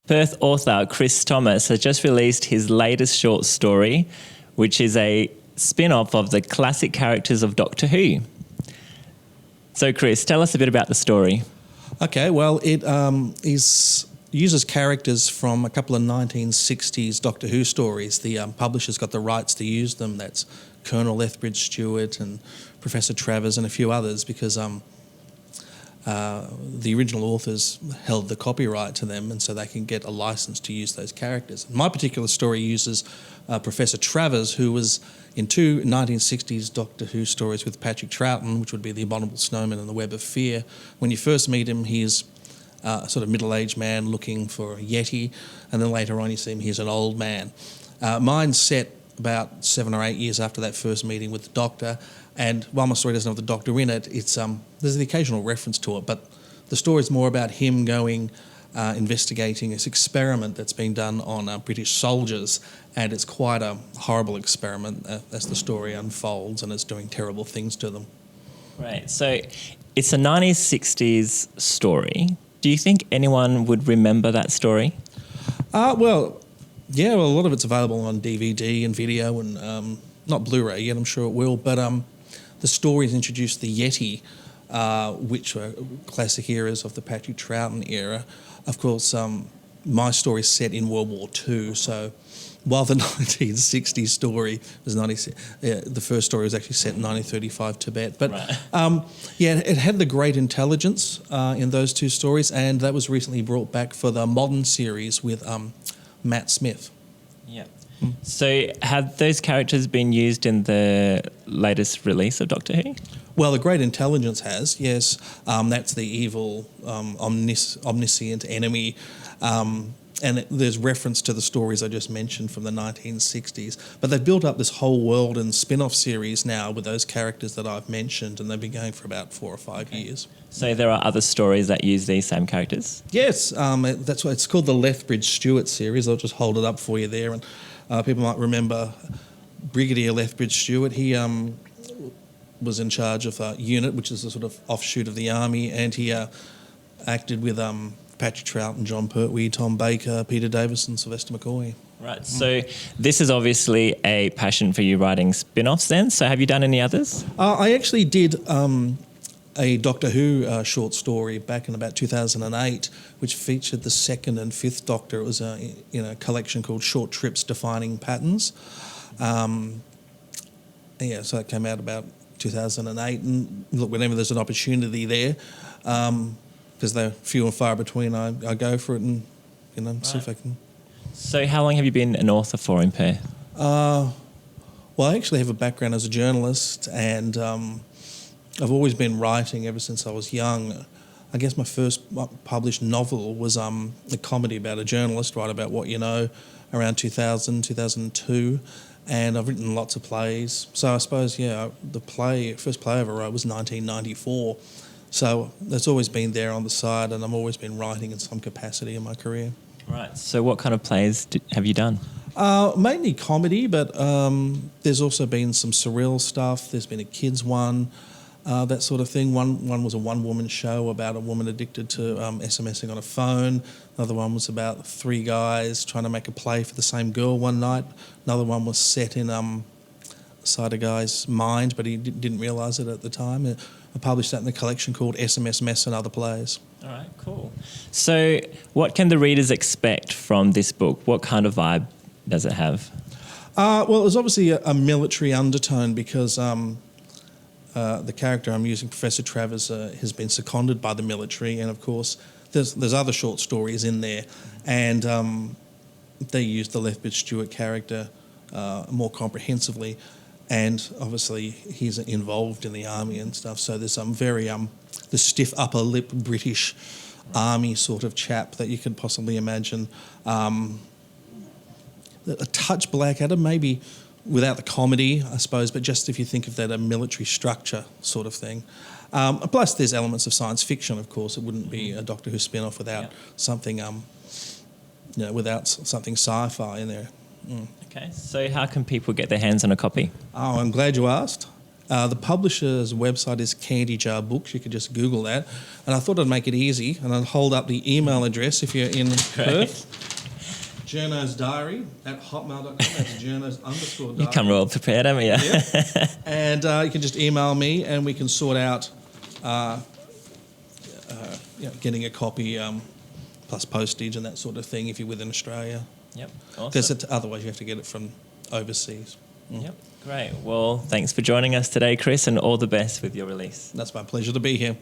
Perth author Chris Thomas has just released his latest short story, which is a spin-off of the classic characters of Doctor Who. So Chris, tell us a bit about the story. Okay, well, it uses characters from a couple of 1960s Doctor Who stories. The publisher's got the rights to use them. That's Colonel Lethbridge Stewart and Professor Travers and a few others, because the original authors held the copyright to them, and so they can get a license to use those characters. My particular story uses Professor Travers, who was in two 1960s Doctor Who stories with Patrick Troughton, which would be The Abominable Snowman and The Web of Fear. When you first meet him, he's a sort of middle-aged man looking for a Yeti, and then later on you see him, he's an old man. Mine's set about 7 or 8 years after that first meeting with the Doctor, and while my story doesn't have the Doctor in it, it's there's the occasional reference to it, but the story's more about him going investigating this experiment that's been done on British soldiers, and it's quite a horrible experiment as the story unfolds, and it's doing terrible things to them. Right, so it's a 1960s story. Do you think anyone would remember that story? Well, a lot of it's available on DVD and video and not Blu-ray yet, I'm sure it will, but the stories introduced the Yeti, which were classic eras of the Patrick Troughton era. Of course, my story's set in World War II, so while the 1960s story was the first story was actually set in 1935 Tibet. But right. it had the great intelligence in those two stories, and that was recently brought back for the modern series with Matt Smith. Yeah. So have those characters been used in the latest release of Doctor Who? Well, the Great Intelligence has, yes. That's the evil, omniscient enemy. And there's reference to the stories I just mentioned from the 1960s. But they've built up this whole world and spin-off series now with those characters that I've mentioned, and they've been going for about 4 or 5 years. So there are other stories that use these same characters? Yes, that's why it's called the Lethbridge Stewart series. I'll just hold it up for you there. And people might remember Brigadier Lethbridge Stewart. He was in charge of a unit, which is a sort of offshoot of the army, and he acted with Patrick Troughton, John Pertwee, Tom Baker, Peter Davison, Sylvester McCoy. Right, so this is obviously a passion for you writing spin-offs then. So have you done any others? I actually did a Doctor Who short story back in about 2008, which featured the second and fifth Doctor. It was in a collection called Short Trips Defining Patterns. So that came out about 2008. And look, whenever there's an opportunity there, because they're few and far between, I go for it and see if I can. So how long have you been an author for in Perth? Well, I actually have a background as a journalist, and I've always been writing ever since I was young. I guess my first published novel was a comedy about a journalist, write about what you know, around 2000, 2002, and I've written lots of plays. So I suppose, the first play I ever wrote was 1994. So that's always been there on the side, and I've always been writing in some capacity in my career. Right. So what kind of plays have you done? Mainly comedy, but there's also been some surreal stuff. There's been a kids one, that sort of thing. One was a one-woman show about a woman addicted to SMSing on a phone. Another one was about 3 guys trying to make a play for the same girl one night. Another one was set in inside a guy's mind, but he didn't realise it at the time. I published that in a collection called SMS Mess and Other Plays. All right, cool. So what can the readers expect from this book? What kind of vibe does it have? Well, there's obviously a military undertone because the character I'm using, Professor Travers, has been seconded by the military, and of course there's other short stories in there, and they use the Lethbridge Stewart character more comprehensively. And obviously he's involved in the army and stuff, so there's some very the stiff upper lip British army sort of chap that you could possibly imagine. A touch Blackadder, maybe without the comedy, I suppose, but just if you think of that a military structure sort of thing. Plus there's elements of science fiction, of course. It wouldn't be a Doctor Who spin-off without something without something sci-fi in there. Okay, so how can people get their hands on a copy? Oh, I'm glad you asked. The publisher's website is Candy Jar Books. You could just Google that. And I thought I'd make it easy, and I'd hold up the email address if you're in Perth. Journo's Diary at hotmail.com. That's journos_diary. You come well prepared, haven't you? Yeah. And you can just email me, and we can sort out getting a copy plus postage and that sort of thing if you're within Australia. Yep. Because Awesome. otherwise you have to get it from overseas. Yep. Great. Well, thanks for joining us today, Chris, and all the best with your release. That's my pleasure to be here.